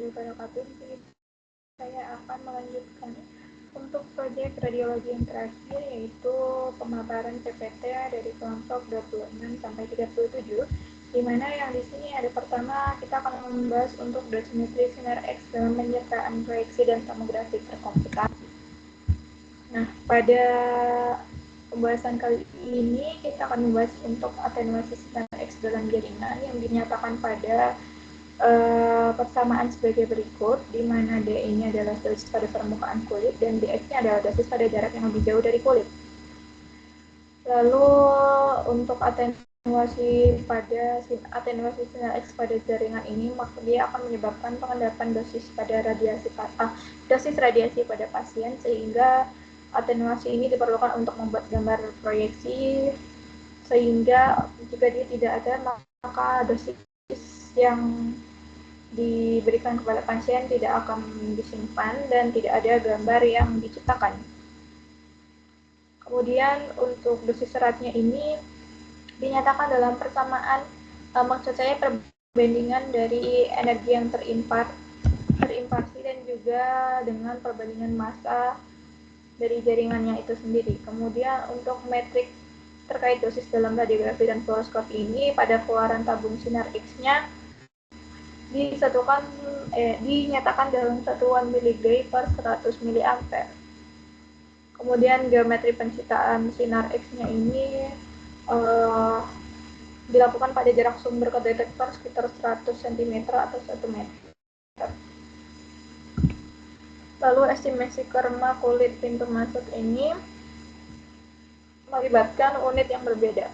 wabarakatuh. Saya akan melanjutkan untuk proyek radiologi yang terakhir, yaitu pemaparan PPT dari kelompok 26 sampai 37, di mana yang di sini ada pertama kita akan membahas untuk dosimetri sinar X dalam penyertaan proyeksi dan tomografi terkomputasi. Nah, pada pembahasan kali ini kita akan membahas untuk atenuasi sinar X dalam jaringan yang dinyatakan pada persamaan sebagai berikut, di mana D ini adalah dosis pada permukaan kulit dan Dx-nya adalah dosis pada jarak yang lebih jauh dari kulit. Lalu untuk atenuasi sinar X pada jaringan ini, maka dia akan menyebabkan pengendapan dosis radiasi pada pasien, sehingga atenuasi ini diperlukan untuk membuat gambar proyeksi, sehingga jika dia tidak ada, maka dosis yang diberikan kepada pasien tidak akan disimpan dan tidak ada gambar yang diciptakan. Kemudian untuk dosis seratnya ini dinyatakan dalam persamaan, maksud saya perbandingan dari energi yang terinfarsi dan juga dengan perbandingan massa dari jaringannya itu sendiri. Kemudian untuk metrik terkait dosis dalam radiografi dan fluoroskopi ini, pada keluaran tabung sinar X-nya dinyatakan dalam satuan miligray per 100 mA. Kemudian geometri pencitraan sinar X-nya ini dilakukan pada jarak sumber ke detektor sekitar 100 cm atau 1 meter. Lalu estimasi kerma kulit pintu masuk ini melibatkan unit yang berbeda,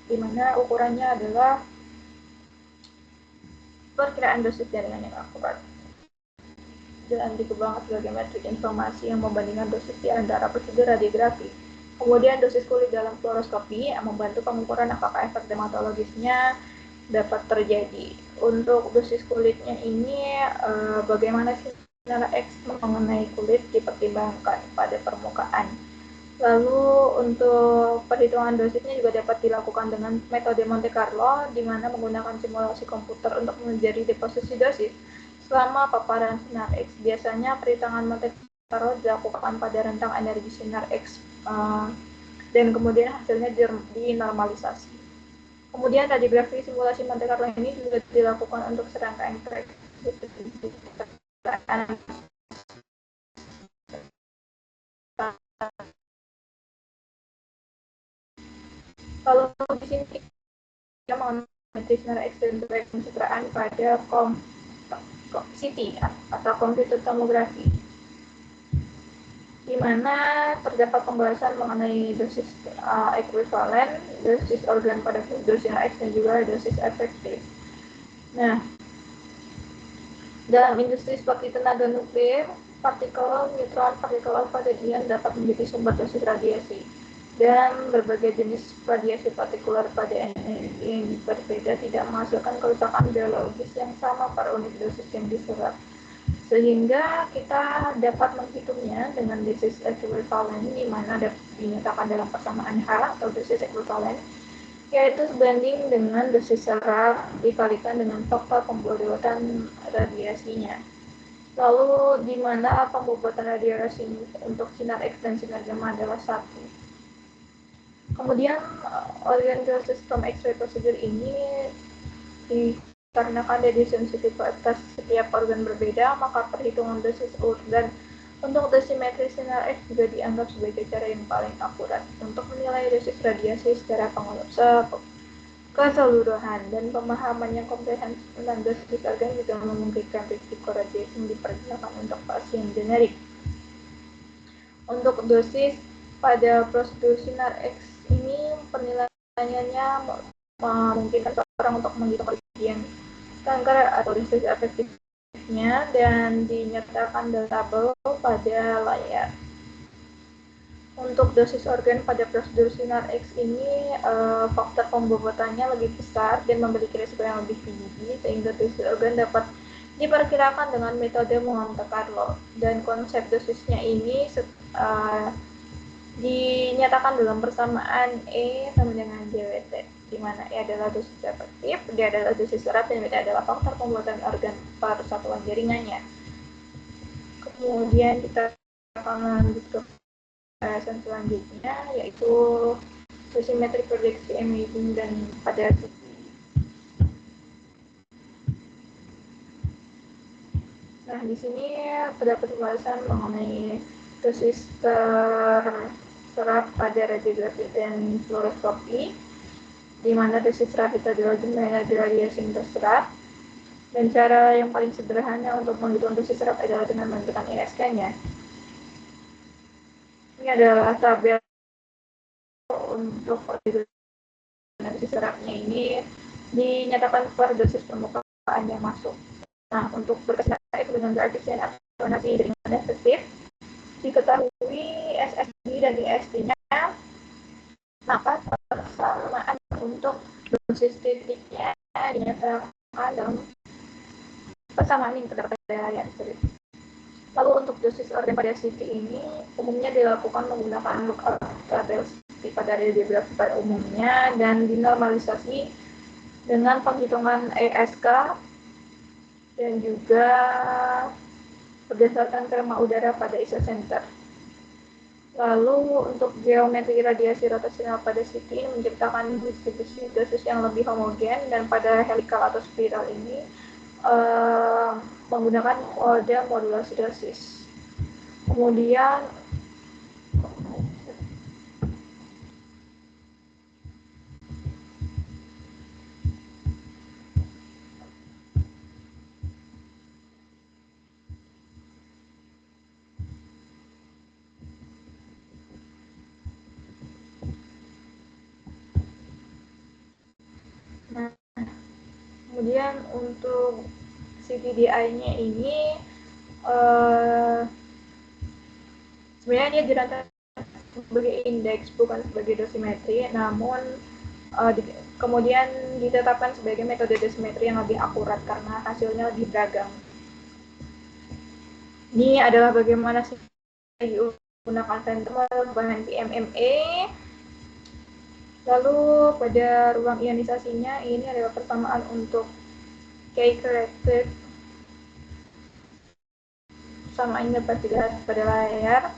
di mana ukurannya adalah perkiraan dosis jaringan yang akurat dan dikembangkan sebagai metrik informasi yang membandingkan dosis di antara prosedur radiografi. Kemudian dosis kulit dalam fluoroskopi yang membantu pengukuran apakah efek dermatologisnya dapat terjadi. Untuk dosis kulitnya ini, bagaimana sinar X mengenai kulit dipertimbangkan pada permukaan. Lalu untuk perhitungan dosisnya juga dapat dilakukan dengan metode Monte Carlo, di mana menggunakan simulasi komputer untuk menjadi deposisi dosis selama paparan sinar X. Biasanya perhitungan Monte Carlo dilakukan pada rentang energi sinar X dan kemudian hasilnya dinormalisasi. Kemudian radiografi simulasi Monte Carlo ini juga dilakukan untuk serangkaian proyeksi. Kalau di sini kita mengamati sinar X dan proyek pencitraan pada CT atau komputer tomografi, di mana terdapat pembahasan mengenai dosis ekuivalen, dosis organ pada dosis X dan juga dosis efektif. Nah, dalam industri seperti tenaga nuklir, partikel neutron, partikel alfa dan ion dapat menjadi sumber dosis radiasi, dan berbagai jenis radiasi partikular pada energi yang berbeda tidak menghasilkan kerusakan biologis yang sama per unit dosis yang diserap, sehingga kita dapat menghitungnya dengan dosis ekuivalen, di mana dinyatakan dalam persamaan H atau dosis ekuivalen, yaitu sebanding dengan dosis serap dikalikan dengan faktor pembobotan radiasinya. Lalu di mana pembobotan radiasi untuk sinar X dan sinar gamma adalah 1. Kemudian oriental system X-ray procedure ini dikarenakan dari sensitivitas setiap organ berbeda, maka perhitungan dosis organ untuk dosimetri sinar X juga dianggap sebagai cara yang paling akurat untuk menilai dosis radiasi secara keseluruhan, dan pemahaman yang komprehensif tentang dosis organ juga memungkinkan risiko radiasi yang dipergunakan untuk pasien generik. Untuk dosis pada prosedur sinar X ini, penilaiannya memungkinkan seorang untuk menghitung kejadian kanker atau dosis efektifnya dan dinyatakan dalam tabel pada layar. Untuk dosis organ pada prosedur sinar X ini, faktor pembobotannya lebih besar dan memiliki risiko yang lebih tinggi, sehingga dosis organ dapat diperkirakan dengan metode Monte Carlo, dan konsep dosisnya ini dinyatakan dalam persamaan E sama dengan JWT. di mana E adalah dosis efektif, D adalah dosis serat, dan B adalah faktor pembuatan organ persatuan jaringannya. Kemudian kita akan lanjut ke pembahasan selanjutnya, yaitu dosimetri prediksi imaging dan pada CT. Nah, di sini terdapat pembahasan mengenai dosis terserap pada radiografi dan fluoroskopi, di mana dosis serat itu adalah jumlah energi radiasi yang terserap, dan cara yang paling sederhana untuk menghitung dosis serat adalah dengan menentukan ISK-nya. Ini adalah tabel untuk dosis seratnya ini dinyatakan per dosis permukaan yang masuk. Nah, untuk berkas itu dengan koefisien atenuasi jaringan efektif diketahui SSD dan ISD-nya, maka persamaan untuk dosis titiknya dinyatakan dalam persamaan yang terdapat pada yang sulit. Lalu untuk dosis organ pada CT ini umumnya dilakukan menggunakan lookup tabel seperti pada radiografi pada umumnya dan dinormalisasi dengan penghitungan ESK dan juga berdasarkan terma udara pada isocenter. Lalu untuk geometri radiasi rotasional pada CT menciptakan distribusi dosis yang lebih homogen, dan pada helikal atau spiral ini menggunakan mode modulasi dosis. Kemudian untuk CTDI-nya ini sebenarnya dia dirancang sebagai indeks bukan sebagai dosimetri, namun kemudian ditetapkan sebagai metode dosimetri yang lebih akurat karena hasilnya lebih beragam. Ini adalah bagaimana sih digunakan central bahan PMMA. Lalu pada ruang ionisasinya ini adalah persamaan untuk K-corrected. Persamaan dapat dilihat pada layar.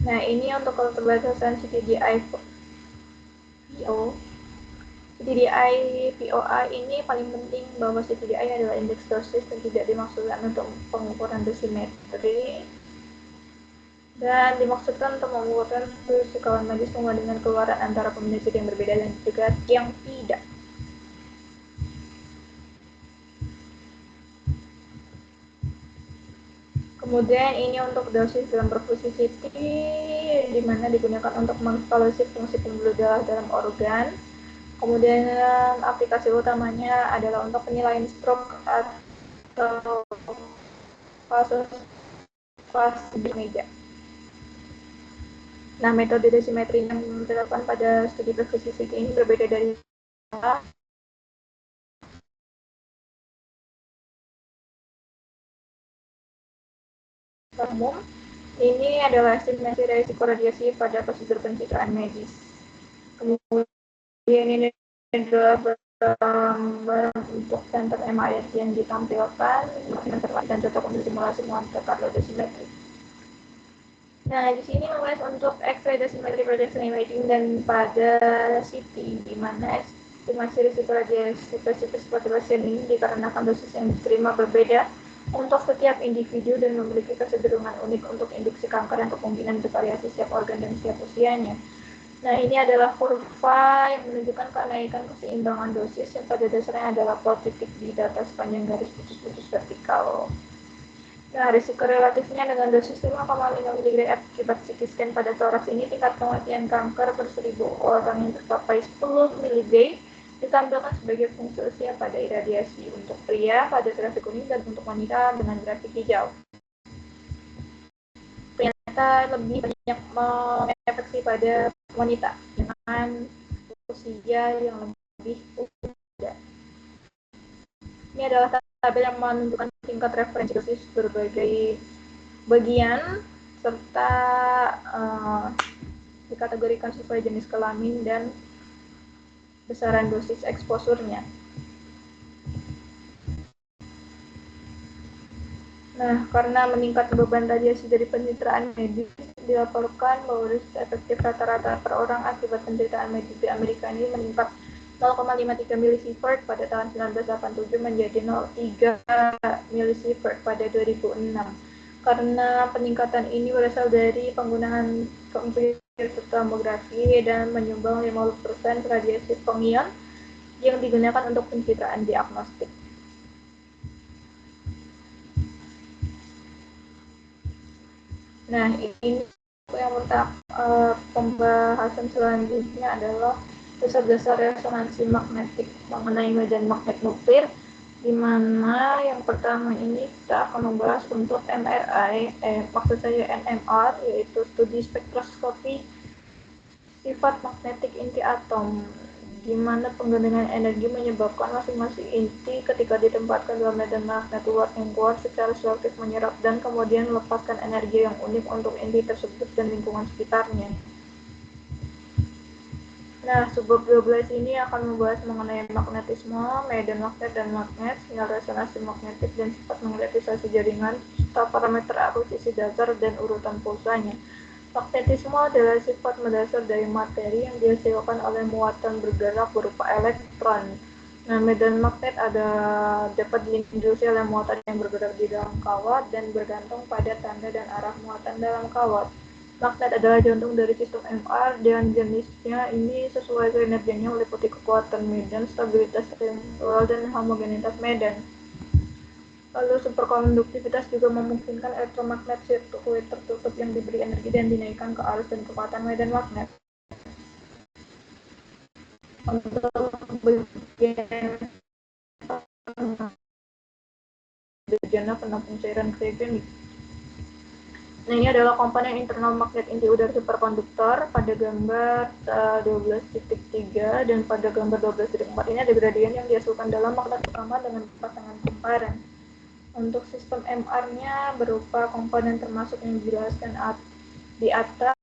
Nah, ini untuk keterbatasan CTDI PO. CTDI POA ini paling penting bahwa CTDI adalah indeks dosis dan tidak dimaksudkan untuk pengukuran dosimetri, dan dimaksudkan untuk mengukurkan fisikawan magis membandingkan keluaran antara kombinasi yang berbeda dan juga yang tidak. Kemudian ini untuk dosis dalam perfusi CT, di mana digunakan untuk mengevaluasi fungsi pembuluh darah dalam organ. Kemudian aplikasi utamanya adalah untuk penilaian stroke atau kasus di meja. Nah, metode dosimetri yang diterapkan pada studi perfusi CT ini berbeda dari umum. Ini adalah estimasi risiko radiasi pada prosedur pencitraan medis. Kemudian ini adalah gambar untuk center MRI yang ditampilkan dan cocok untuk simulasi Monte Carlo dosimetri. Nah, di sini membahas untuk X-ray dosimetri projection imaging dan pada CT, di mana estimasi risiko radiasi spesifik pada pasien ini dikarenakan dosis yang diterima berbeda untuk setiap individu dan memiliki kecenderungan unik untuk induksi kanker yang kemungkinan bervariasi setiap organ dan setiap usianya. Nah, ini adalah kurva yang menunjukkan kenaikan keseimbangan dosis yang pada dasarnya adalah plot titik di data sepanjang garis putus-putus vertikal. Nah, risiko relatifnya dengan dosis 5,5 mg akibat CT scan pada toraks ini, tingkat kematian kanker per 1000 orang yang tercapai 10 mg ditampilkan sebagai fungsi usia pada iradiasi untuk pria pada grafik kuning dan untuk wanita dengan grafik hijau. Ternyata lebih banyak menginfeksi pada wanita dengan usia yang lebih muda. Ini adalah tabel yang menunjukkan tingkat referensi dosis berbagai bagian serta dikategorikan sesuai jenis kelamin dan besaran dosis eksposurnya. Nah, karena meningkatnya beban radiasi dari pencitraan medis, dilaporkan bahwa dosis efektif rata-rata per orang akibat pencitraan medis di Amerika ini meningkat 0,53 milisievert pada tahun 1987 menjadi 0,3 milisievert pada 2006. Karena peningkatan ini berasal dari penggunaan komputer tomografi dan menyumbang 50% radiasi fongion yang digunakan untuk pencitraan diagnostik. Nah, ini yang pembahasan selanjutnya adalah dasar-dasar resonansi magnetik mengenai medan magnet nuklir, di mana yang pertama ini kita akan membahas untuk MRI, maksud saya NMR, yaitu studi spektroskopi sifat magnetik inti atom, di mana penggunaan energi menyebabkan masing-masing inti ketika ditempatkan dalam medan magnet luar yang kuat secara selektif menyerap dan kemudian melepaskan energi yang unik untuk inti tersebut dan lingkungan sekitarnya. Nah, subbab 12 ini akan membahas mengenai magnetisme, medan magnet dan magnet, sinyal resonansi magnetik dan sifat magnetisasi jaringan, serta parameter akuisisi dasar dan urutan pulsanya. Magnetisme adalah sifat mendasar dari materi yang dihasilkan oleh muatan bergerak berupa elektron. Nah, medan magnet dapat diinduksi oleh muatan yang bergerak di dalam kawat dan bergantung pada tanda dan arah muatan dalam kawat. Magnet adalah jantung dari sistem MR dan jenisnya ini sesuai kinerjanya meliputi kekuatan medan, stabilitas temporal, dan homogenitas medan. Lalu superkonduktivitas juga memungkinkan elektromagnet sirkuit tertutup yang diberi energi dan dinaikkan ke arus dan kekuatan medan magnet. Untuk bagian bejana penampung cairan kriogenik. Nah, ini adalah komponen internal magnet inti udara superkonduktor pada gambar 12.3 dan pada gambar 12.4 ini ada gradian yang dihasilkan dalam magnet utama dengan pasangan kumparan. Untuk sistem MR-nya berupa komponen termasuk yang dijelaskan di atas,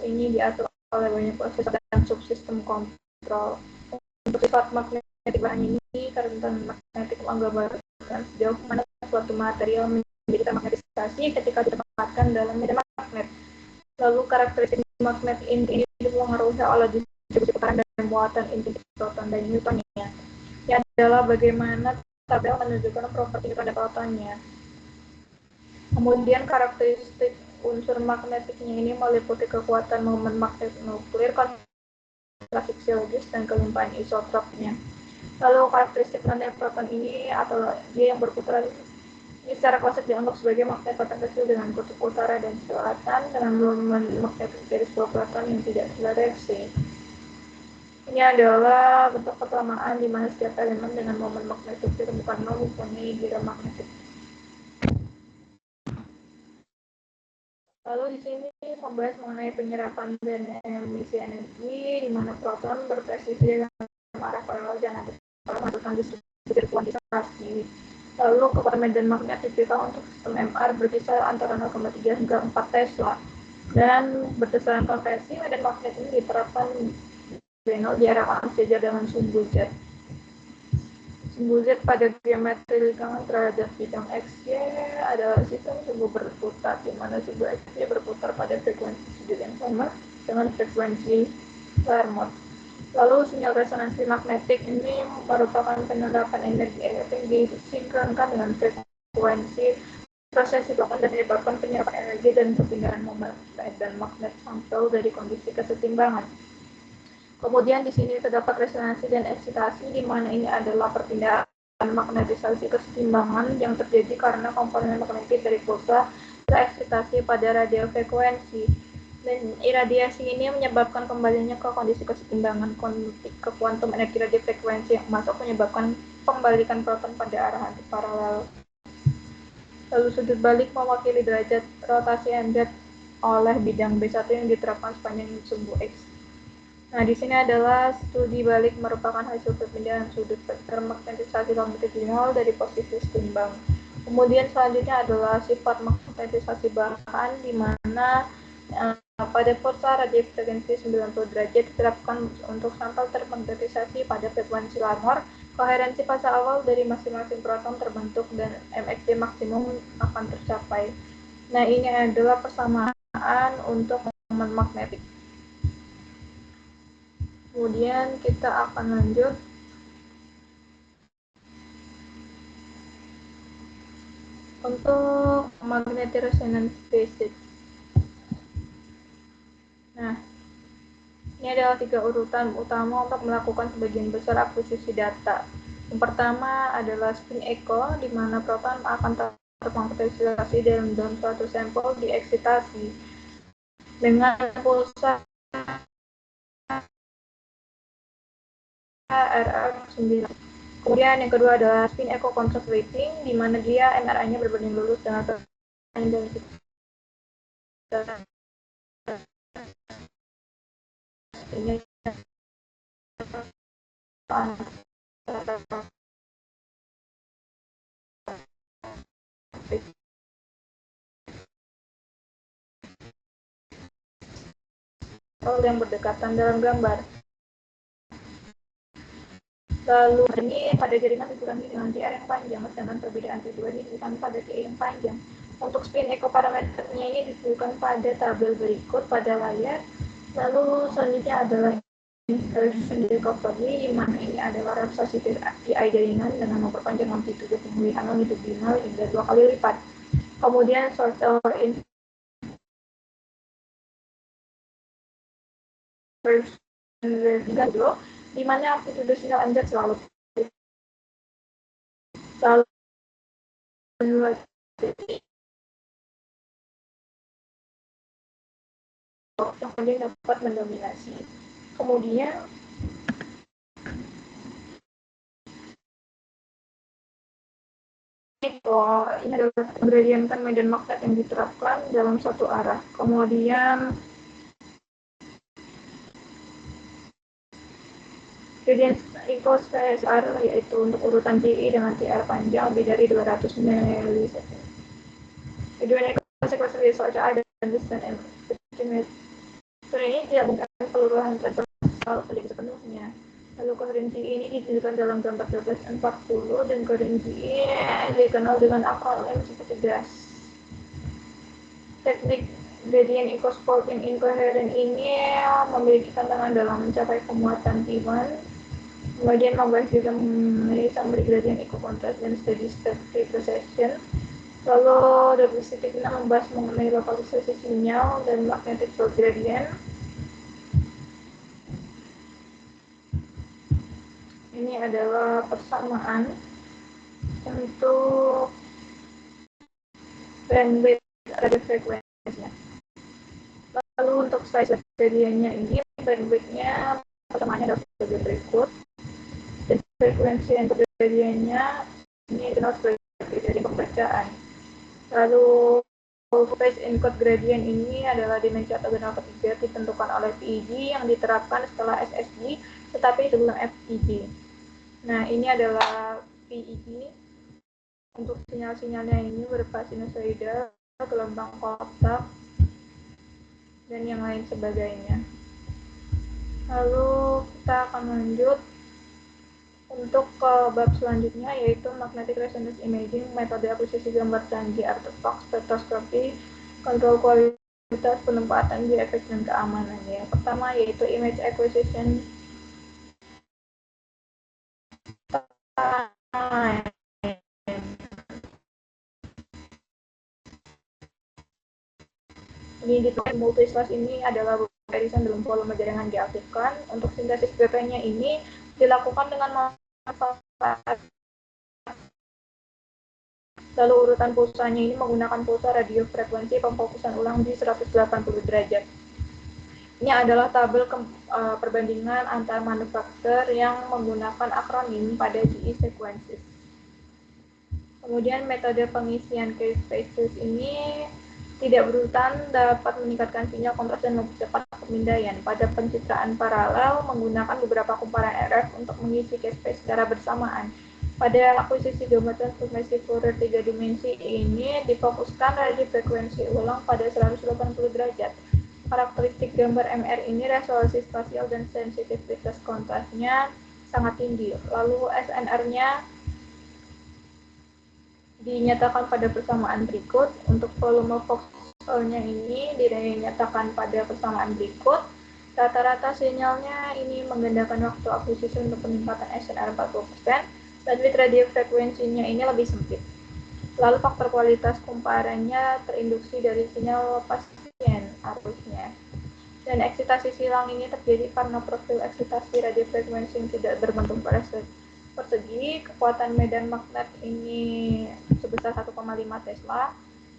ini diatur oleh banyak prosesor dan subsistem kontrol. Untuk sifat magnetik bahan ini, kerentan magnetik menggambarkan sejauh mana suatu material menjadi termagnetisasi ketika ditempatkan dalam medan magnet. Lalu karakteristik magnet inti ini dipengaruhi oleh distribusi tekanan dan muatan inti proton dan neutronnya. Ini adalah bagaimana tabel menunjukkan properti pada protonnya. Kemudian karakteristik unsur magnetiknya ini meliputi kekuatan momen magnet nuklir, konsentrasi fisiologis, dan kelimpahan isotropnya. Lalu karakteristik magnet proton ini atau dia yang berputar ini secara klasik dianggap sebagai magnet proton kecil dengan kutub utara dan selatan dengan momen magnetik garis bawah proton yang tidak reaksi. Ini adalah bentuk persamaan di mana setiap elemen dengan momen magnetik ditemukan mempunyai gila magnetik. Lalu di sini membahas mengenai penyerapan dan emisi energi, di mana proton berpresisi dalam arah paralel dan menghasilkan distribusi kuantifikasi. Lalu kekuatan medan magnet tipikal untuk sistem MR berkisar antara 0,3 hingga 4 Tesla. Dan berdasarkan konvensi, medan magnet ini diterapkan diarahkan sejajar dengan sumbu Z. Sumbu Z pada geometri lingkaran terhadap bidang XY adalah sistem sumbu berputar, di mana sumbu XY berputar pada frekuensi sudut yang sama dengan frekuensi Larmor. Lalu sinyal resonansi magnetik ini merupakan penerapan energi elektrik disinkronkan dengan frekuensi proses siklon dan menyebabkan penyerapan energi dan perpindahan momen dan magnet sampel dari kondisi kesetimbangan. Kemudian di sini terdapat resonansi dan eksitasi, di mana ini adalah perpindahan magnetisasi kesetimbangan yang terjadi karena komponen magnetik dari pulsa ke eksitasi pada radiofrekuensi. Dan iradiasi ini menyebabkan kembalinya ke kondisi kesetimbangan ke kuantum energi radiofrekuensi yang masuk menyebabkan pembalikan proton pada arah antiparalel. Lalu sudut balik mewakili derajat rotasi MZ oleh bidang B1 yang diterapkan sepanjang sumbu X. Nah, di sini adalah studi balik merupakan hasil perpindahan sudut vektor magnetisasi longitudinal dari posisi setimbang. Kemudian selanjutnya adalah sifat magnetisasi bahan, di mana pada pulsa radio frekuensi 90 derajat diterapkan untuk sampel termagnetisasi pada frekuensi lamor. Koherensi fase awal dari masing-masing proton terbentuk dan MXD maksimum akan tercapai. Nah, ini adalah persamaan untuk momen magnetik. Kemudian kita akan lanjut untuk magnetic resonance basis. Nah, ini adalah 3 urutan utama untuk melakukan sebagian besar akuisisi data. Yang pertama adalah spin echo, di mana proton akan termagnetisasi dalam suatu sampel dieksitasi dengan pulsa RF9. Kemudian yang kedua adalah spin echo contrast weighting, di mana dia MRI-nya berbanding lurus dengan dan ini yang berdekatan dalam gambar. Lalu ini pada jaringan dikurangi dengan JR yang panjang, sedangkan perbedaan tujuan ditentukan pada TA yang panjang. Untuk spin echo parameternya ini ditentukan pada tabel berikut pada layar. Lalu selanjutnya adalah inversion recovery, di mana ini adalah relaksasi PI jaringan dengan memperpanjang amplitude pemulihan longitudinal hingga 2 kali lipat. Kemudian source or inversion di mana amplitude sinyal anjak selalu yang kemudian dapat mendominasi. Kemudian ini adalah gradient medan magnet yang diterapkan dalam satu arah. Kemudian gradient equals PSR, yaitu untuk urutan GI dengan TR panjang lebih dari 200 milisekund. Gradient equals such ada dan estimate. Ini tidak bukan peluruhan transversal sepenuhnya. Lalu koherensi ini ditunjukkan dalam gambar 1240 dan koherensi ini dikenal dengan akronim seperti GAS. Teknik gradient equals faulting incoherent ini memiliki tantangan dalam mencapai pemuatan T1. Kemudian membahas juga mengenai summary gradient equal contrast dan steady state precession. Lalu WCT kita membahas mengenai lokalisasi sinyal dan magnetic field gradient. Ini adalah persamaan untuk bandwidth radio frekuensinya. Lalu untuk size gradientnya ini bandwidthnya persamaannya adalah sebagai berikut. Dan frekuensi untuk gradientnya ini dikenal sebagai gradient pembacaan. Lalu phase encode gradient ini adalah dimensi ortogonal ketiga ditentukan oleh PEG yang diterapkan setelah SSG tetapi sebelum FEG. Nah, ini adalah PEG. Untuk sinyal-sinyalnya ini berupa sinusoidal, gelombang kotak, dan yang lain sebagainya. Lalu kita akan lanjut untuk ke bab selanjutnya, yaitu magnetic resonance imaging, metode akuisisi gambar canggih, artefak, spektroskopi, kontrol kualitas, penempatan di efek dan keamanan. Yang pertama yaitu image acquisition time. Ini di multisource ini adalah irisan dalam volume jaringan diaktifkan. Untuk sintesis BP-nya ini dilakukan dengan manfaat. Lalu urutan pulsanya ini menggunakan pulsa radio frekuensi pemfokusan ulang di 180 derajat. Ini adalah tabel perbandingan antar manufaktur yang menggunakan akronim pada GE sequences. Kemudian metode pengisian case spaces ini tidak berurutan dapat meningkatkan sinyal kontras dan mempercepat pemindaian. Pada pencitraan paralel menggunakan beberapa kumparan RF untuk mengisi case space secara bersamaan. Pada akuisisi gambar transformasi Fourier 3 dimensi ini difokuskan radio frekuensi ulang pada 180 derajat. Karakteristik gambar MR ini resolusi spasial dan sensitivitas kontrasnya sangat tinggi. Lalu SNR-nya dinyatakan pada persamaan berikut. Untuk volume voxelnya ini dinyatakan pada persamaan berikut. Rata-rata sinyalnya ini menggandakan waktu akuisisi untuk peningkatan SNR 40%, dan bit radio frekuensinya ini lebih sempit. Lalu faktor kualitas kumparannya terinduksi dari sinyal pasien arusnya. Dan eksitasi silang ini terjadi karena profil eksitasi radiofrekuensi yang tidak berbentuk persegi. Kekuatan medan magnet ini sebesar 1,5 Tesla.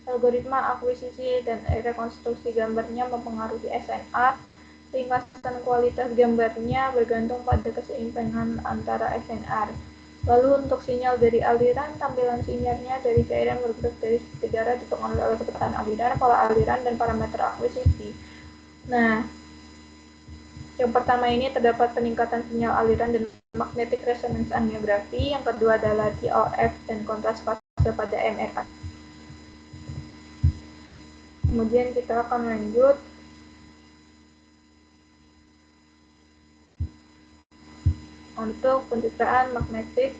Algoritma akuisisi dan rekonstruksi gambarnya mempengaruhi SNR. Ringkasan kualitas gambarnya bergantung pada keseimbangan antara SNR. Lalu untuk sinyal dari aliran, tampilan sinyalnya dari cairan bergerak dari segera dipengaruhi oleh kecepatan aliran, pola aliran, dan parameter akuisisi. Nah, yang pertama ini terdapat peningkatan sinyal aliran dan magnetic resonance angiography. Yang kedua adalah TOF dan kontras fase pada MRI. Kemudian kita akan lanjut untuk pencitraan magnetic